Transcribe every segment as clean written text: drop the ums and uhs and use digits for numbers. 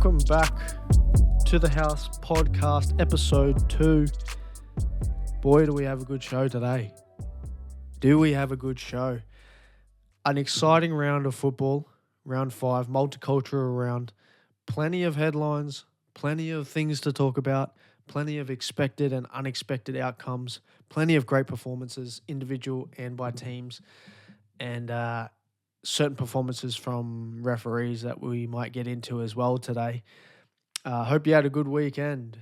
welcome back to the House Podcast, episode 2. Boy, do we have a good show today. Do we have a good show? An exciting round of football, round 5, multicultural round. Plenty of headlines, plenty of things to talk about, plenty of expected and unexpected outcomes, plenty of great performances, individual and by teams, and certain performances from referees that we might get into as well today. Hope you had a good weekend.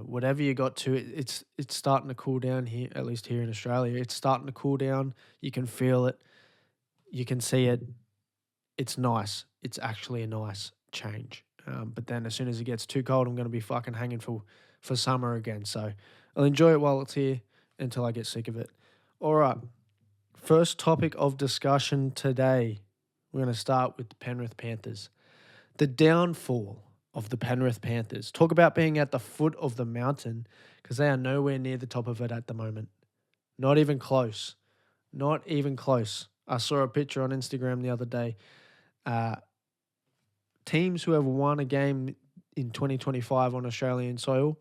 Whatever you got to, it's starting to cool down here, at least here in Australia. It's starting to cool down. You can feel it. You can see it. It's nice. It's actually a nice change. But then as soon as it gets too cold, I'm going to be fucking hanging for summer again. So I'll enjoy it while it's here until I get sick of it. All right. First topic of discussion today. We're going to start with the Penrith Panthers. The downfall of the Penrith Panthers. Talk about being at the foot of the mountain, because they are nowhere near the top of it at the moment. Not even close. Not even close. I saw a picture on Instagram the other day. Teams who have won a game in 2025 on Australian soil,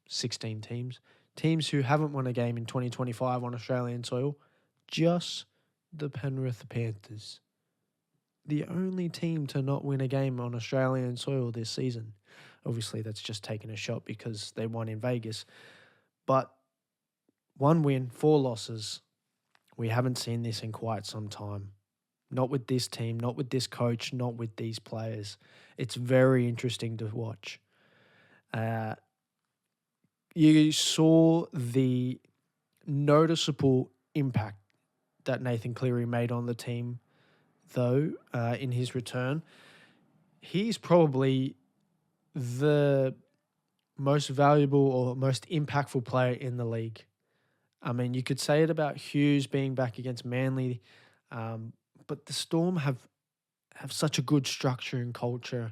16 teams. Teams who haven't won a game in 2025 on Australian soil, just the Penrith Panthers. The only team to not win a game on Australian soil this season. Obviously, that's just taking a shot because they won in Vegas. But 1 win, 4 losses. We haven't seen this in quite some time. Not with this team, not with this coach, not with these players. It's very interesting to watch. You saw the noticeable impact that Nathan Cleary made on the team, though, in his return. He's probably the most valuable or most impactful player in the league. I mean, you could say it about Hughes being back against Manly, but the Storm have such a good structure and culture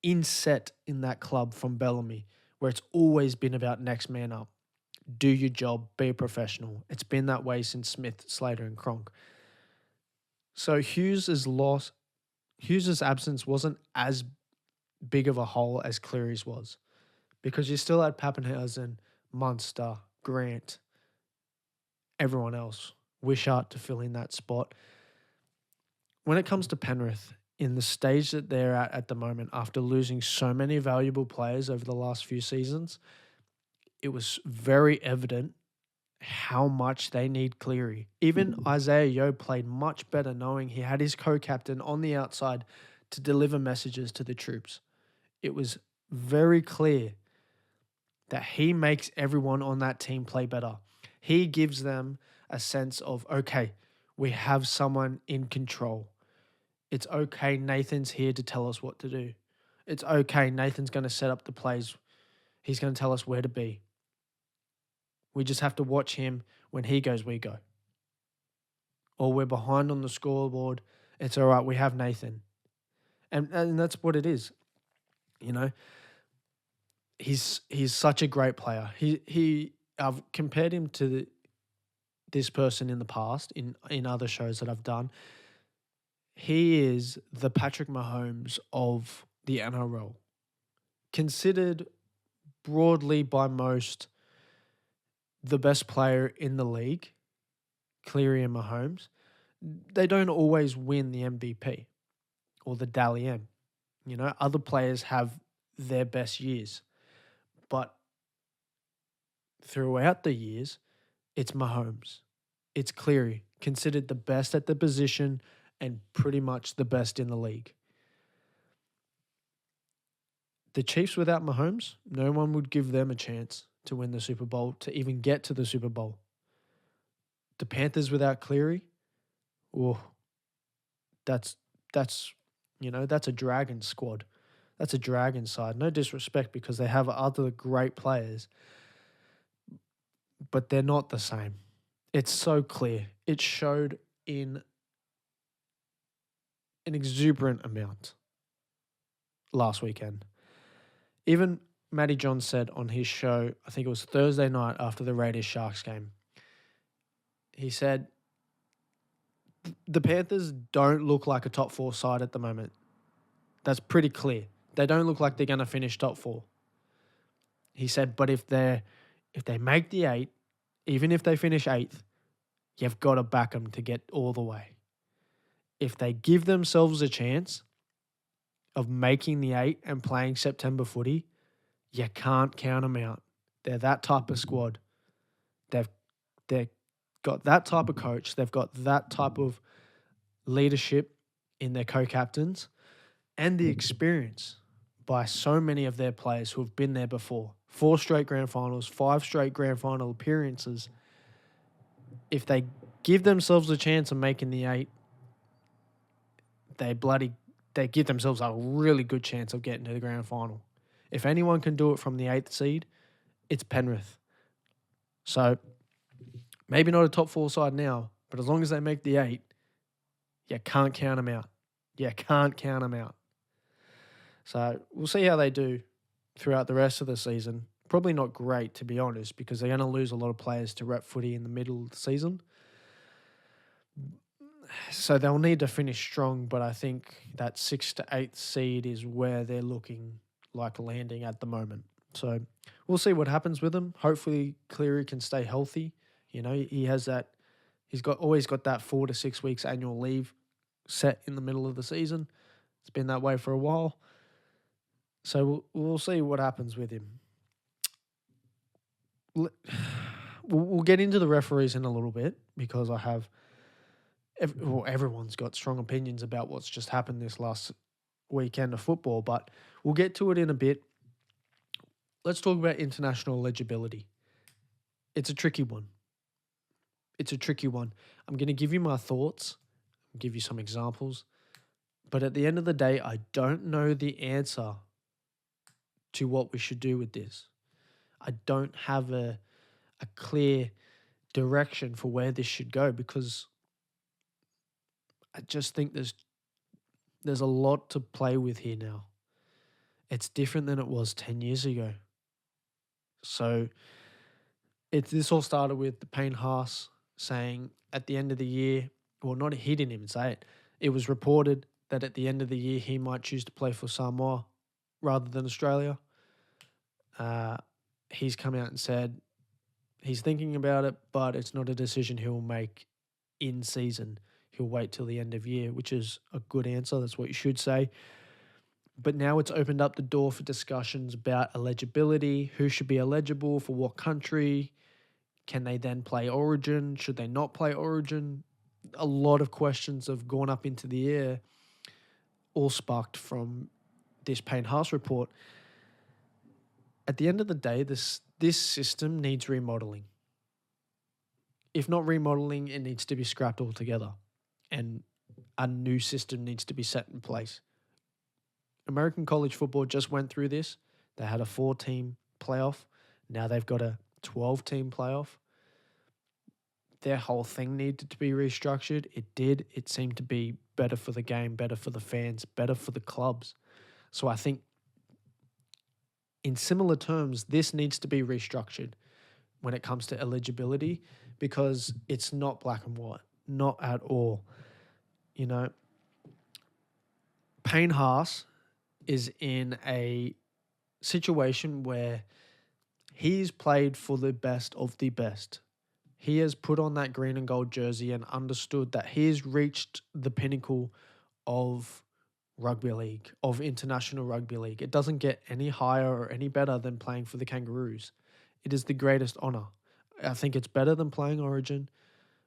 inset in that club from Bellamy, where it's always been about next man up. Do your job, be a professional. It's been that way since Smith, Slater, and Cronk. So Hughes' absence wasn't as big of a hole as Cleary's was, because you still had Pappenhausen, Munster, Grant, everyone else, Wishart to fill in that spot. When it comes to Penrith, in the stage that they're at the moment, after losing so many valuable players over the last few seasons, it was very evident how much they need Cleary. Even Isaiah Yeo played much better knowing he had his co-captain on the outside to deliver messages to the troops. It was very clear that he makes everyone on that team play better. He gives them a sense of, okay, we have someone in control. It's okay, Nathan's here to tell us what to do. It's okay, Nathan's going to set up the plays. He's going to tell us where to be. We just have to watch him. When he goes, we go. Or we're behind on the scoreboard. It's all right, we have Nathan. And that's what it is. You know, he's such a great player. I've compared him to this person in the past in other shows that I've done. He is the Patrick Mahomes of the NRL. Considered broadly by most the best player in the league, Cleary and Mahomes. They don't always win the MVP or the Dally M. You know, other players have their best years. But throughout the years, it's Mahomes. It's Cleary, considered the best at the position and pretty much the best in the league. The Chiefs without Mahomes, no one would give them a chance to win the Super Bowl, to even get to the Super Bowl. The Panthers without Cleary, that's a dragon squad. That's a dragon side. No disrespect, because they have other great players, but they're not the same. It's so clear. It showed in an exuberant amount last weekend. Even Matty John said on his show, I think it was Thursday night after the Raiders-Sharks game, he said, the Panthers don't look like a top 4 side at the moment. That's pretty clear. They don't look like they're going to finish top 4. He said, but if they make the 8, even if they finish 8th, you've got to back them to get all the way. If they give themselves a chance of making the 8 and playing September footy, you can't count them out. They're that type of squad. They've got that type of coach. They've got that type of leadership in their co-captains and the experience by so many of their players who have been there before. 4 straight grand finals, 5 straight grand final appearances. If they give themselves a chance of making the 8, they give themselves a really good chance of getting to the grand final. If anyone can do it from the 8th seed, it's Penrith. So maybe not a top 4 side now, but as long as they make the 8, you can't count them out. You can't count them out. So we'll see how they do throughout the rest of the season. Probably not great, to be honest, because they're going to lose a lot of players to rep footy in the middle of the season. So they'll need to finish strong, but I think that 6th to 8th seed is where they're looking like landing at the moment. So we'll see what happens with them. Hopefully Cleary can stay healthy. You know, he's always got that 4 to 6 weeks annual leave set in the middle of the season. It's been that way for a while. So we'll see what happens with him. We'll get into the referees in a little bit because I have everyone's got strong opinions about what's just happened this last weekend of football, but we'll get to it in a bit. Let's talk about international eligibility. It's a tricky one. I'm going to give you my thoughts, give you some examples, but at the end of the day, I don't know the answer to what we should do with this. I don't have a clear direction for where this should go because I just think there's a lot to play with here now. It's different than it was 10 years ago. So this all started with the Payne Haas saying at the end of the year, well, not he didn't even say it. It was reported that at the end of the year he might choose to play for Samoa rather than Australia. He's come out and said he's thinking about it, but it's not a decision he'll make in season. He'll wait till the end of year, which is a good answer. That's what you should say. But now it's opened up the door for discussions about eligibility, who should be eligible for what country, can they then play Origin, should they not play Origin? A lot of questions have gone up into the air, all sparked from this Payne Haas report. At the end of the day, this system needs remodeling. If not remodeling, it needs to be scrapped altogether. And a new system needs to be set in place. American college football just went through this. They had a 4-team playoff. Now they've got a 12-team playoff. Their whole thing needed to be restructured. It did. It seemed to be better for the game, better for the fans, better for the clubs. So I think in similar terms, this needs to be restructured when it comes to eligibility because it's not black and white. Not at all. You know, Payne Haas is in a situation where he's played for the best of the best. He has put on that green and gold jersey and understood that he's reached the pinnacle of rugby league, of international rugby league. It doesn't get any higher or any better than playing for the Kangaroos. It is the greatest honour. I think it's better than playing Origin,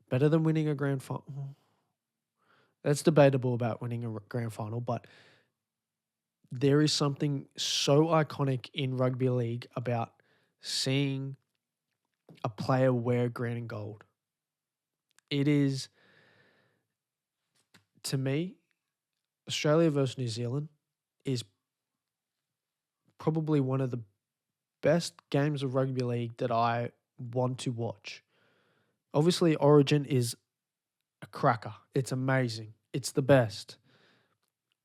better than winning a grand final. That's debatable about winning a grand final, but there is something so iconic in rugby league about seeing a player wear green and gold. It is, to me, Australia versus New Zealand is probably one of the best games of rugby league that I want to watch. Obviously, Origin is a cracker. It's amazing. It's the best.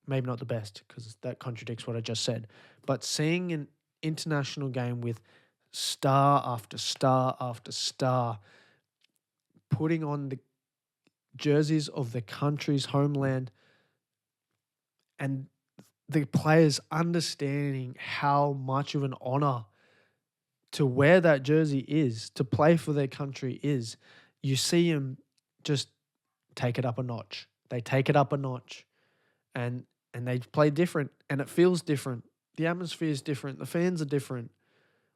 Maybe not the best because that contradicts what I just said. But seeing an international game with star after star after star putting on the jerseys of the country's homeland and the players understanding how much of an honor to wear that jersey is, to play for their country is. You see them just take it up a notch. They take it up a notch, and they play different, and it feels different. The atmosphere is different. The fans are different.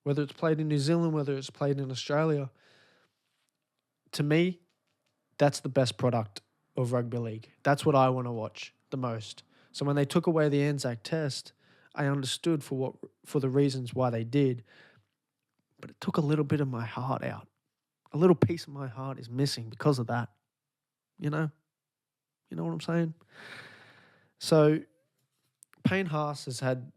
Whether it's played in New Zealand, whether it's played in Australia, to me, that's the best product of rugby league. That's what I want to watch the most. So when they took away the Anzac Test, I understood for the reasons why they did, but it took a little bit of my heart out. A little piece of my heart is missing because of that. You know what I'm saying? So Payne Haas has had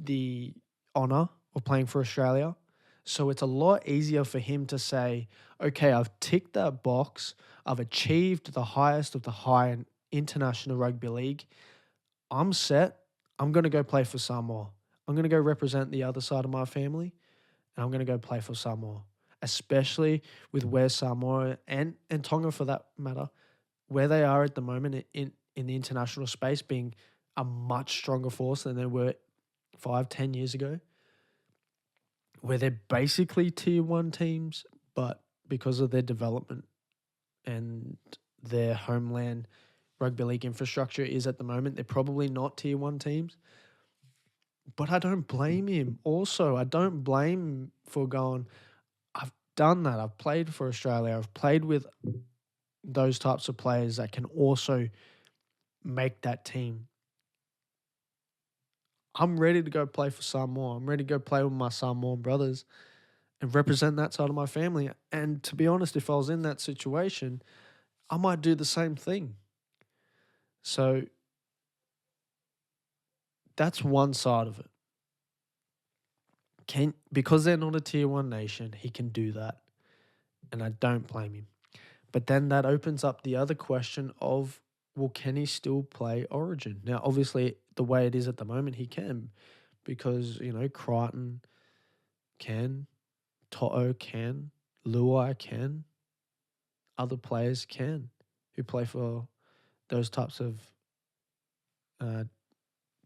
the honour of playing for Australia. So it's a lot easier for him to say, okay, I've ticked that box. I've achieved the highest of the high in international rugby league. I'm set. I'm going to go play for Samoa. I'm going to go represent the other side of my family, and I'm going to go play for Samoa, especially with where Samoa and Tonga, for that matter, where they are at the moment in the international space, being a much stronger force than they were 5-10 years ago, where they're basically tier one teams, but because of their development and their homeland rugby league infrastructure is at the moment, they're probably not tier one teams. But I don't blame him. Also, I don't blame him for going, I've done that. I've played for Australia. I've played with those types of players that can also make that team. I'm ready to go play for Samoa. I'm ready to go play with my Samoan brothers and represent that side of my family. And to be honest, if I was in that situation, I might do the same thing. So that's one side of it. Because they're not a tier one nation, he can do that. And I don't blame him. But then that opens up the other question of, well, can he still play Origin? Now, obviously, the way it is at the moment, he can. Because, Crichton can, To'o can, Luai can, other players can who play for those types of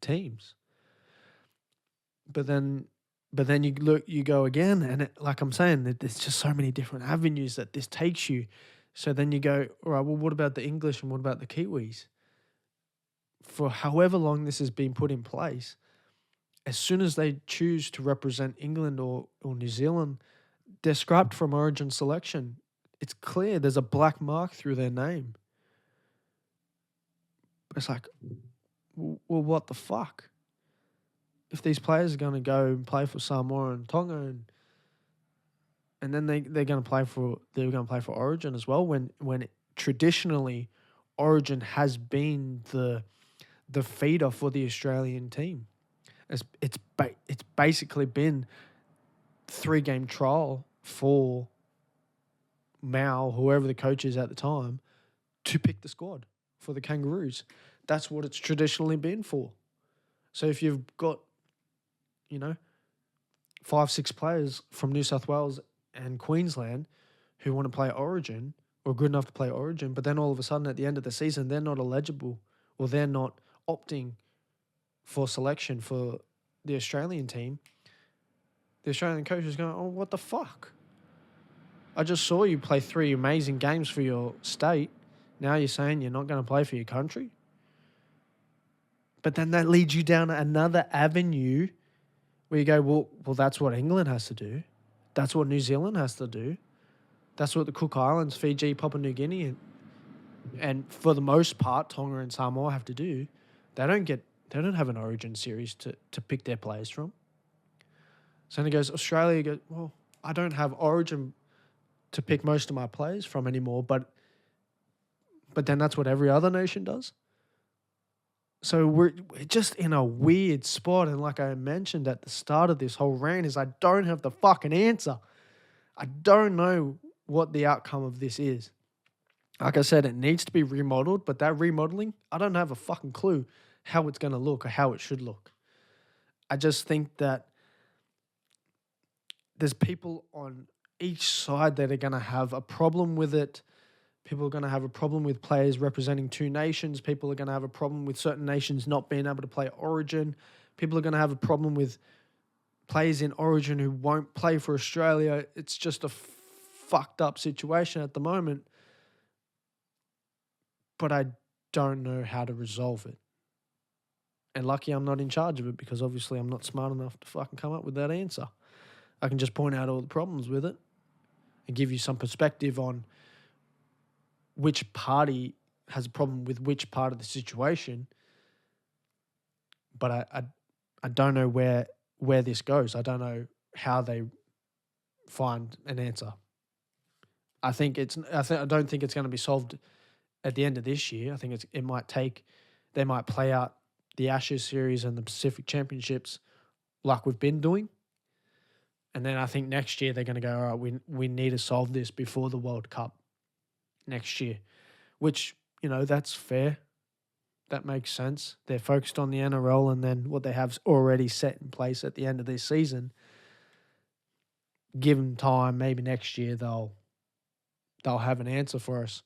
teams. But then you go again, and like I'm saying, there's just so many different avenues that this takes you. So then you go, all right, well, what about the English and what about the Kiwis? For however long this has been put in place, as soon as they choose to represent England or New Zealand, they're scrapped from Origin selection. It's clear there's a black mark through their name. It's like, well, what the fuck? If these players are going to go and play for Samoa and Tonga, and then they're going to play for Origin as well, when traditionally Origin has been the feeder for the Australian team. It's basically been 3-game trial for Mao, whoever the coach is at the time, to pick the squad for the Kangaroos. That's what it's traditionally been for. So if you've got, 5-6 players from New South Wales and Queensland who want to play Origin or good enough to play Origin, but then all of a sudden at the end of the season they're not eligible or they're not opting for selection for the Australian team, the Australian coach is going, oh, what the fuck? I just saw you play 3 amazing games for your state. Now you're saying you're not going to play for your country? But then that leads you down another avenue where you go, well, that's what England has to do. That's what New Zealand has to do. That's what the Cook Islands, Fiji, Papua New Guinea, and for the most part, Tonga and Samoa have to do. They don't have an Origin series to pick their players from. So then it goes, Australia goes, well, I don't have Origin to pick most of my players from anymore, but then that's what every other nation does. So we're just in a weird spot, and like I mentioned at the start of this whole rant is I don't have the fucking answer. I don't know what the outcome of this is. Like I said, it needs to be remodeled, but that remodeling, I don't have a fucking clue how it's going to look or how it should look. I just think that there's people on each side that are going to have a problem with it People are going to have a problem with players representing two nations. People are going to have a problem with certain nations not being able to play Origin. People are going to have a problem with players in Origin who won't play for Australia. It's just a fucked up situation at the moment. But I don't know how to resolve it. And lucky I'm not in charge of it, because obviously I'm not smart enough to fucking come up with that answer. I can just point out all the problems with it and give you some perspective on which party has a problem with which part of the situation. But I don't know where this goes. I don't know how they find an answer. I don't think it's going to be solved at the end of this year. I think they might play out the Ashes series and the Pacific Championships like we've been doing. And then I think next year they're going to go, all right, we need to solve this before the World Cup next year, which, that's fair. That makes sense. They're focused on the NRL and then what they have already set in place at the end of this season. Give them time, maybe next year they'll have an answer for us.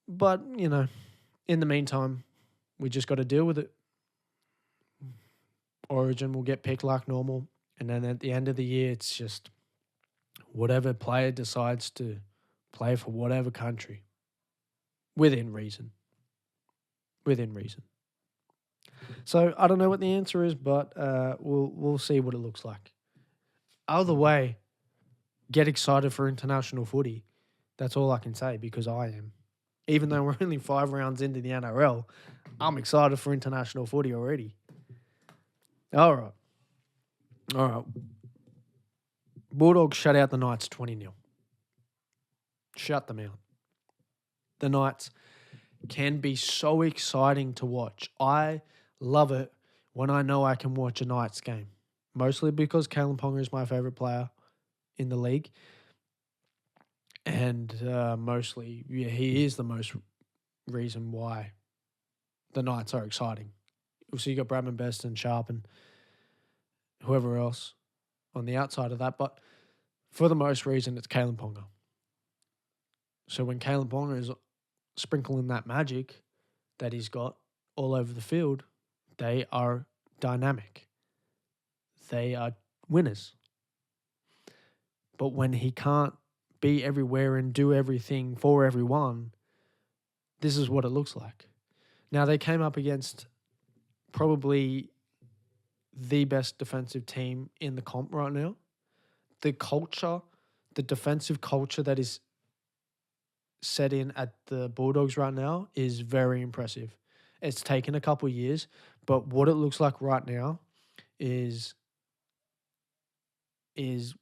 But, in the meantime, we just got to deal with it. Origin will get picked like normal. And then at the end of the year, it's just whatever player decides to play for whatever country. Within reason. So I don't know what the answer is, but we'll see what it looks like. Either way, get excited for international footy. That's all I can say, because I am. Even though we're only 5 rounds into the NRL, I'm excited for international footy already. All right. Bulldogs shut out the Knights 20-0. Shut them out. The Knights can be so exciting to watch. I love it when I know I can watch a Knights game. Mostly because Kalen Ponga is my favourite player in the league. And mostly, he is the most reason why the Knights are exciting. So you got Bradman Best and Sharp and whoever else on the outside of that. But for the most reason, it's Kalen Ponga. So when Kalen Ponga is sprinkling that magic that he's got all over the field, they are dynamic. They are winners. But when he can't be everywhere and do everything for everyone, this is what it looks like. Now, they came up against probably the best defensive team in the comp right now. The defensive culture that is set in at the Bulldogs right now is very impressive. It's taken a couple of years, but what it looks like right now is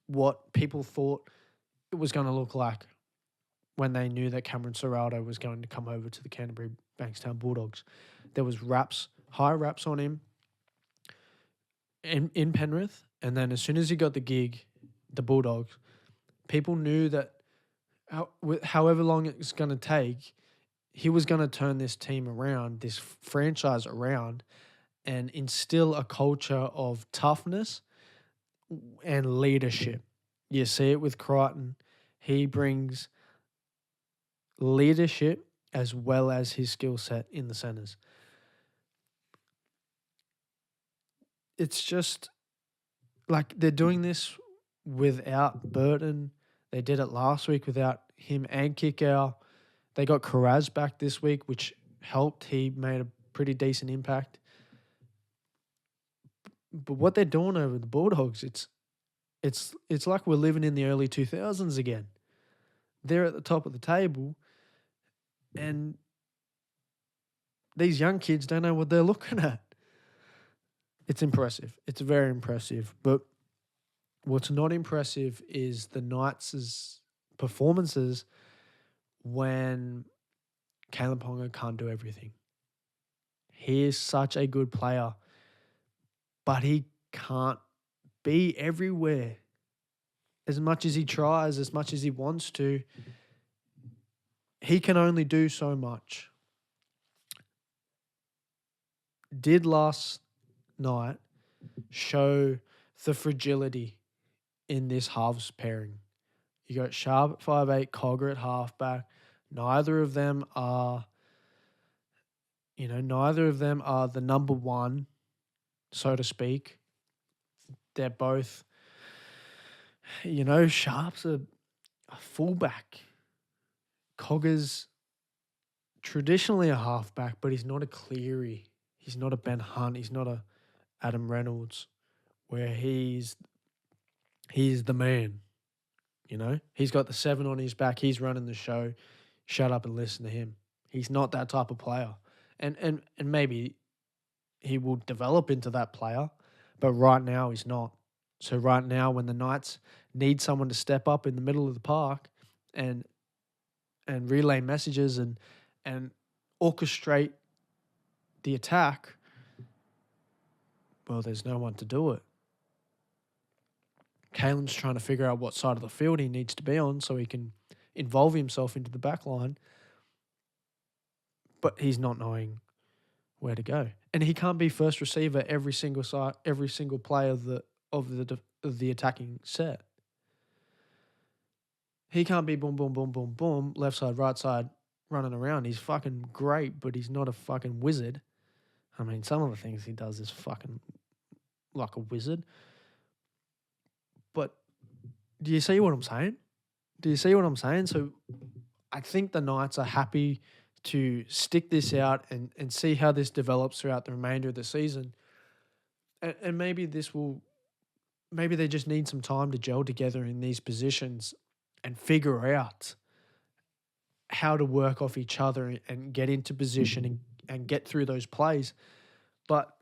what people thought it was going to look like when they knew that Cameron Ciraldo was going to come over to the Canterbury Bankstown Bulldogs. There was high raps on him in Penrith, and then as soon as he got the gig, the Bulldogs, people knew that however long it's going to take, he was going to turn this team around, this franchise around, and instill a culture of toughness and leadership. You see it with Crichton. He brings leadership as well as his skill set in the centres. It's just like they're doing this without Burton. They did it last week without him and Kickow. They got Karaz back this week, which helped. He made a pretty decent impact. But what they're doing over the Bulldogs, it's like we're living in the early 2000s again. They're at the top of the table, and these young kids don't know what they're looking at. It's impressive. It's very impressive. But what's not impressive is the Knights' performances when Kalen Ponga can't do everything. He is such a good player, but he can't be everywhere. As much as he tries, as much as he wants to, he can only do so much. Did last night show the fragility in this halves pairing. You got Sharp at 5'8", Cogger at halfback. Neither of them are the number one, so to speak. They're both, Sharp's a fullback. Cogger's traditionally a halfback, but he's not a Cleary. He's not a Ben Hunt. He's not a Adam Reynolds, where he's the man. He's got the 7 on his back. He's running the show. Shut up and listen to him. He's not that type of player. And maybe he will develop into that player, but right now he's not. So right now, when the Knights need someone to step up in the middle of the park and relay messages and orchestrate the attack, well, there's no one to do it. Kalen's trying to figure out what side of the field he needs to be on so he can involve himself into the back line, but he's not knowing where to go. And he can't be first receiver every single play of the attacking set. He can't be boom, boom, boom, boom, boom, left side, right side, running around. He's fucking great, but he's not a fucking wizard. I mean, some of the things he does is fucking like a wizard. But do you see what I'm saying? So I think the Knights are happy to stick this out and see how this develops throughout the remainder of the season. And maybe they just need some time to gel together in these positions and figure out how to work off each other and get into position and get through those plays. But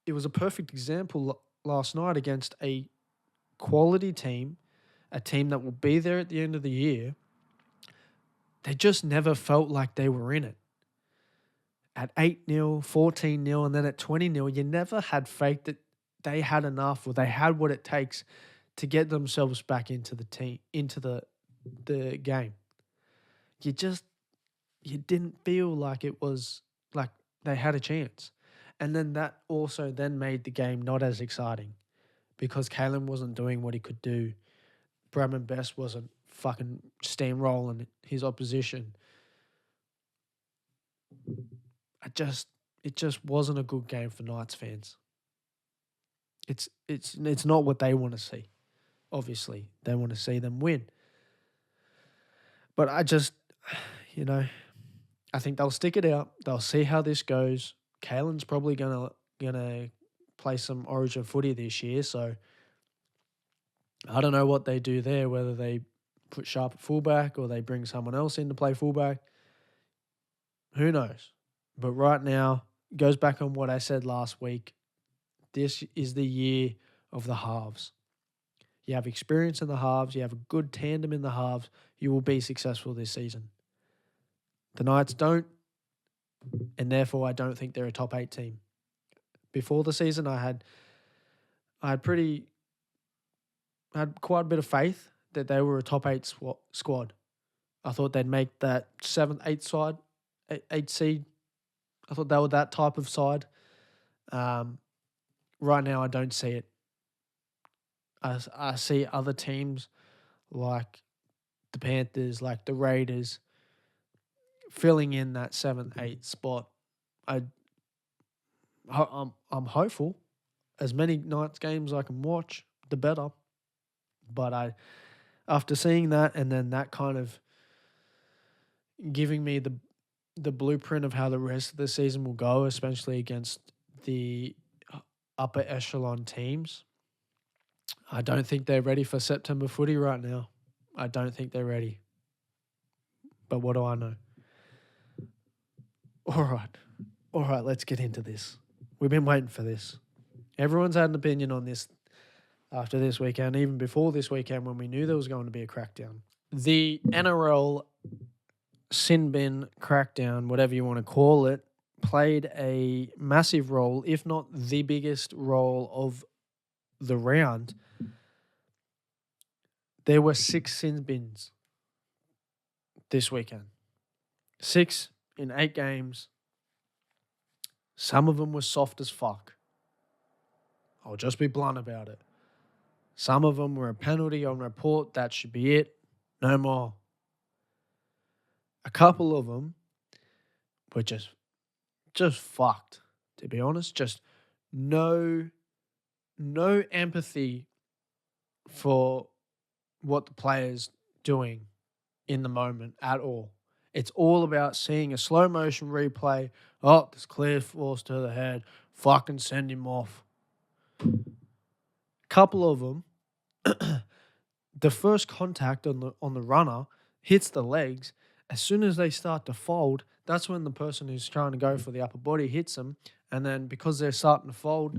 it was a perfect example last night against a quality team, a team that will be there at the end of the year. They just never felt like they were in it. At 8-0, 14-0, and then at 20-0, you never had faith that they had enough or they had what it takes to get themselves back into the game. You didn't feel like it was like they had a chance. And then that also then made the game not as exciting because Kalen wasn't doing what he could do. Bradman Best wasn't fucking steamrolling his opposition. It just wasn't a good game for Knights fans. It's not what they want to see. Obviously, they want to see them win. But I think they'll stick it out. They'll see how this goes. Kalen's probably gonna play some Origin footy this year, so I don't know what they do there, whether they put Sharp at fullback or they bring someone else in to play fullback. Who knows? But right now, it goes back on what I said last week. This is the year of the halves. You have experience in the halves. You have a good tandem in the halves. You will be successful this season. The Knights don't, and therefore I don't think they're a top 8 team. Before the season, I had quite a bit of faith that they were a top 8 squad. I thought they'd make that 7th, 8th side, 8 seed. I thought they were that type of side. Right now, I don't see it. I see other teams like the Panthers, like the Raiders, filling in that 7th, 8th spot. I'm hopeful. As many Knights games I can watch, the better. But after seeing that and then that kind of giving me the blueprint of how the rest of the season will go, especially against the upper echelon teams, I don't think they're ready for September footy right now. I don't think they're ready. But what do I know? All right, let's get into this. We've been waiting for this. Everyone's had an opinion on this after this weekend, even before this weekend when we knew there was going to be a crackdown. The NRL sin bin crackdown, whatever you want to call it, played a massive role, if not the biggest role of the round. There were 6 sin bins this weekend. 6 in 8 games. Some of them were soft as fuck. I'll just be blunt about it. Some of them were a penalty on report. That should be it. No more. A couple of them were just fucked, to be honest. Just no empathy for what the player's doing in the moment at all. It's all about seeing a slow motion replay. Oh, there's clear force to the head. Fucking send him off. Couple of them, the first contact on the runner hits the legs. As soon as they start to fold, that's when the person who's trying to go for the upper body hits them. And then because they're starting to fold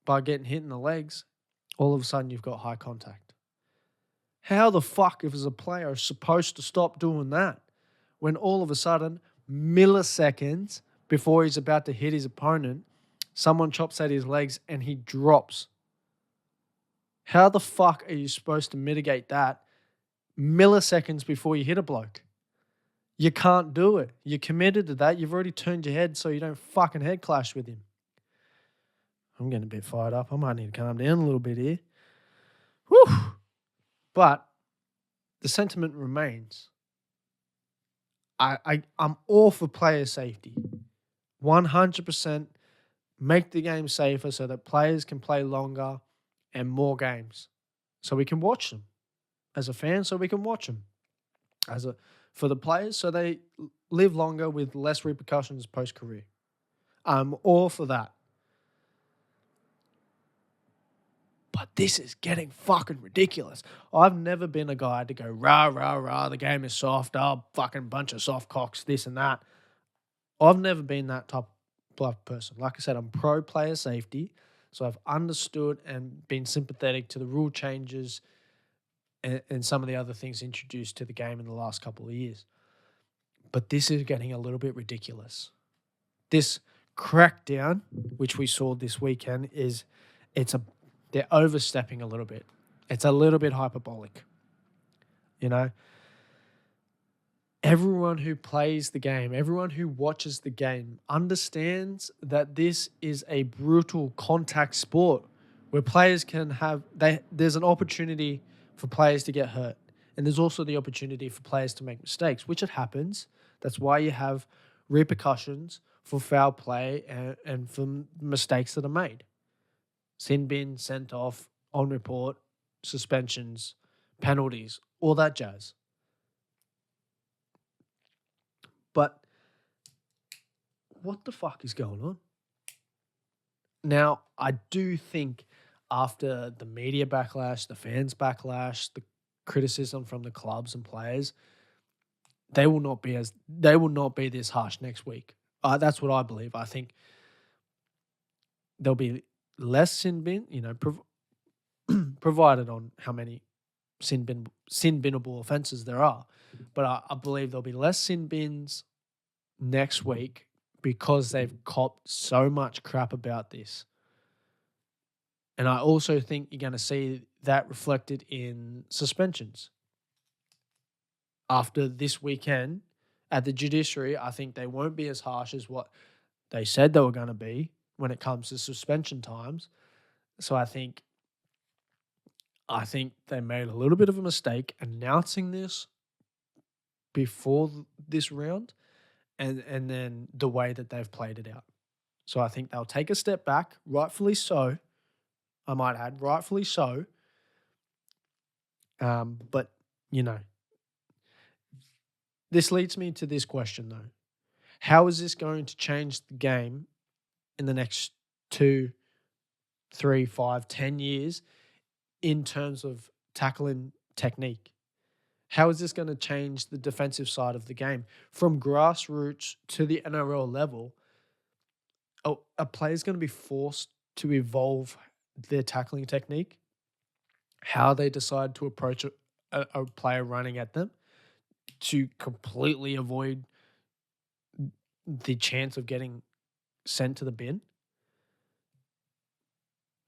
by getting hit in the legs, all of a sudden you've got high contact. How the fuck is a player supposed to stop doing that when all of a sudden, milliseconds before he's about to hit his opponent, someone chops at his legs and he drops? How the fuck are you supposed to mitigate that milliseconds before you hit a bloke? You can't do it. You're committed to that. You've already turned your head so you don't fucking head clash with him. I'm getting a bit fired up. I might need to calm down a little bit here. Whew. But the sentiment remains. I'm all for player safety. 100% make the game safer so that players can play longer and more games. So we can watch them. As a fan, so we can watch them. For the players, so they live longer with less repercussions post-career. I'm all for that. But this is getting fucking ridiculous. I've never been a guy to go, rah, rah, rah, the game is soft, oh, fucking bunch of soft cocks, this and that. I've never been that type of person. Like I said, I'm pro player safety, so I've understood and been sympathetic to the rule changes and some of the other things introduced to the game in the last couple of years. But this is getting a little bit ridiculous. This crackdown, which we saw this weekend, they're overstepping a little bit. It's a little bit hyperbolic. You know? Everyone who plays the game, everyone who watches the game understands that this is a brutal contact sport where players there's an opportunity for players to get hurt. And there's also the opportunity for players to make mistakes, which it happens. That's why you have repercussions for foul play and for mistakes that are made. Sin bin, sent off, on report, suspensions, penalties, all that jazz. But what the fuck is going on? Now, I do think after the media backlash, the fans backlash, the criticism from the clubs and players, they will not be this harsh next week. That's what I believe. I think there'll be less sin bin, provided on how many sin binable offences there are. But I believe there'll be less sin bins next week because they've copped so much crap about this. And I also think you're going to see that reflected in suspensions. After this weekend at the judiciary, I think they won't be as harsh as what they said they were going to be when it comes to suspension times. So I think they made a little bit of a mistake announcing this before this round and then the way that they've played it out. So I think they'll take a step back, rightfully so. I might add, rightfully so. But, this leads me to this question, though. How is this going to change the game in the next 2, 3, 5, 10 years in terms of tackling technique? How is this going to change the defensive side of the game? From grassroots to the NRL level, a player's going to be forced to evolve their tackling technique, how they decide to approach a player running at them to completely avoid the chance of getting sent to the bin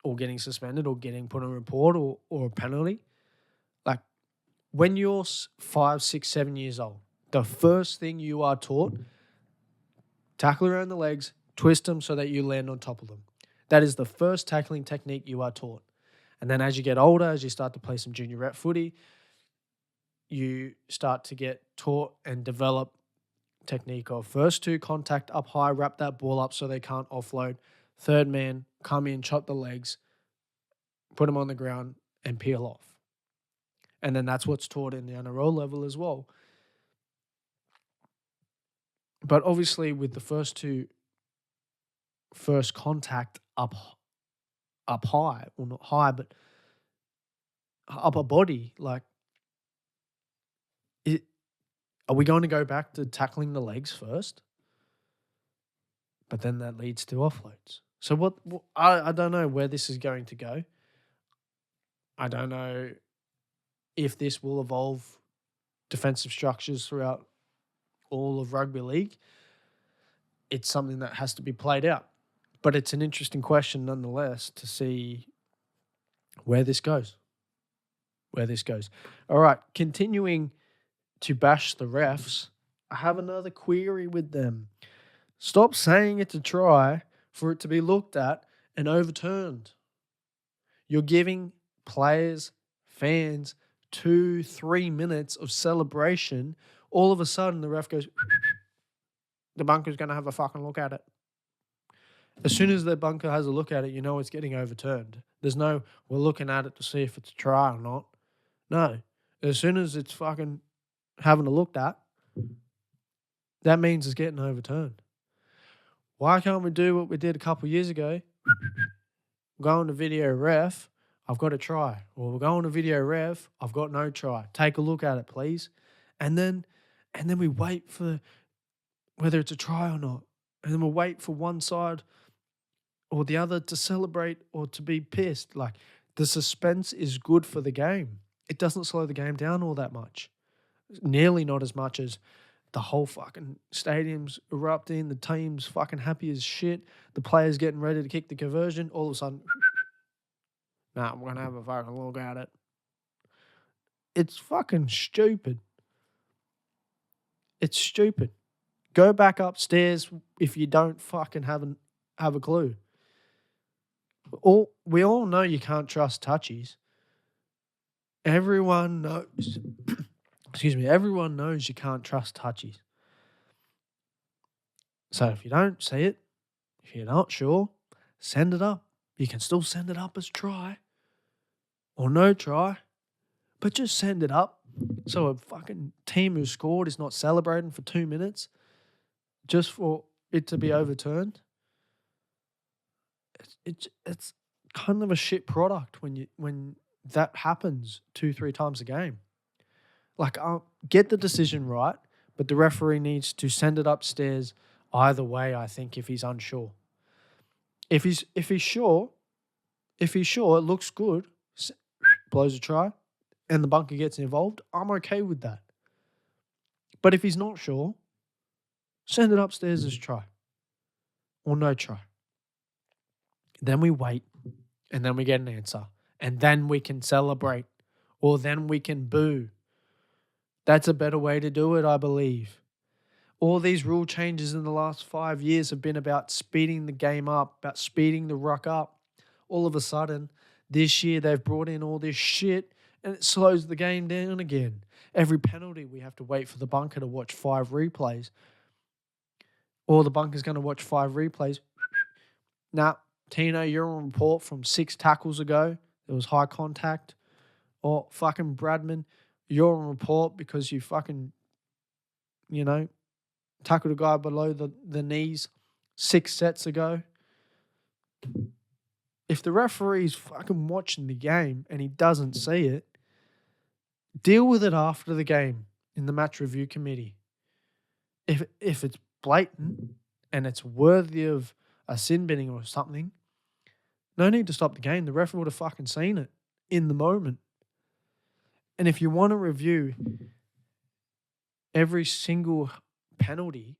or getting suspended or getting put on a report or a penalty. Like, when you're 5, 6, 7 years old, the first thing you are taught, tackle around the legs, twist them so that you land on top of them. That is the first tackling technique you are taught. And then as you get older, as you start to play some junior rep footy, you start to get taught and develop technique of first two, contact up high, wrap that ball up so they can't offload. Third man, come in, chop the legs, put them on the ground and peel off. And then that's what's taught in the NRL level as well. But obviously with the first contact up high, well not high, but upper body, like, are we going to go back to tackling the legs first? But then that leads to offloads. So I don't know where this is going to go. I don't know if this will evolve defensive structures throughout all of rugby league. It's something that has to be played out. But it's an interesting question nonetheless to see where this goes. All right, continuing to bash the refs, I have another query with them. Stop saying it's a try for it to be looked at and overturned. You're giving players, fans, 2-3 minutes of celebration. All of a sudden, the ref goes, the bunker's going to have a fucking look at it. As soon as the bunker has a look at it, you know it's getting overturned. There's no, we're looking at it to see if it's a try or not. No. As soon as it's fucking having a look at, that means it's getting overturned. Why can't we do what we did a couple of years ago? Go on to video ref, I've got a try. Or we'll go on to video ref, I've got no try. Take a look at it, please. And then we wait for whether it's a try or not. And then we'll wait for one side or the other to celebrate or to be pissed. Like, the suspense is good for the game. It doesn't slow the game down all that much. Nearly not as much as the whole fucking stadium's erupting, the team's fucking happy as shit, the players getting ready to kick the conversion, all of a sudden, nah, I'm going to have a fucking look at it. It's fucking stupid. It's stupid. Go back upstairs if you don't fucking have a clue. We all know you can't trust touchies. Everyone knows. Excuse me. Everyone knows you can't trust touchies. So if you don't see it, if you're not sure, send it up. You can still send it up as try or no try, but just send it up so a fucking team who scored is not celebrating for 2 minutes just for it to be overturned. It's kind of a shit product when that happens 2-3 times a game. Like, I'll get the decision right, but the referee needs to send it upstairs either way, I think, if he's unsure. If he's sure, it looks good, blows a try, and the bunker gets involved, I'm okay with that. But if he's not sure, send it upstairs as try or no try. Then we wait, and then we get an answer, and then we can celebrate, or then we can boo. That's a better way to do it, I believe. All these rule changes in the last 5 years have been about speeding the game up, about speeding the ruck up. All of a sudden, this year they've brought in all this shit, and it slows the game down again. Every penalty, we have to wait for the bunker to watch 5 replays. Or the bunker's going to watch 5 replays. Now, Tino, you're on report from 6 tackles ago. There was high contact. Or fucking Bradman, you're on report because you fucking, tackled a guy below the knees 6 sets ago. If the referee's fucking watching the game and he doesn't see it, deal with it after the game in the match review committee. If it's blatant and it's worthy of a sin binning or something, no need to stop the game. The referee would have fucking seen it in the moment. And if you want to review every single penalty,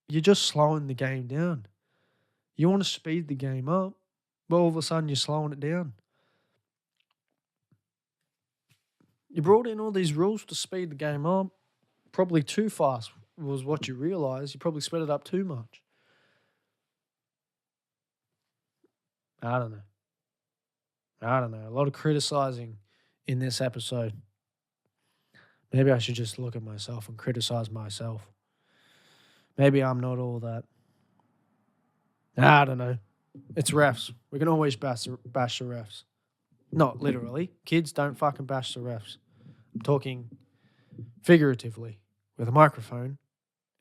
you're just slowing the game down. You want to speed the game up, but all of a sudden you're slowing it down. You brought in all these rules to speed the game up, probably too fast was what you realise. You probably sped it up too much. I don't know. I don't know, a lot of criticizing in this episode. Maybe I should just look at myself and criticize myself. Maybe I'm not all that. I don't know. It's refs. We can always bash the refs. Not literally. Kids don't fucking bash the refs. I'm talking figuratively with a microphone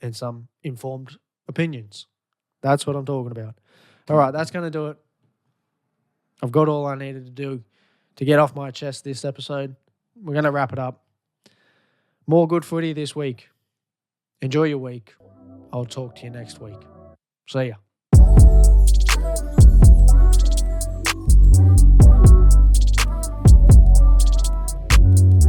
and some informed opinions. That's what I'm talking about. All right, that's going to do it. I've got all I needed to do to get off my chest this episode. We're going to wrap it up. More good footy this week. Enjoy your week. I'll talk to you next week. See ya.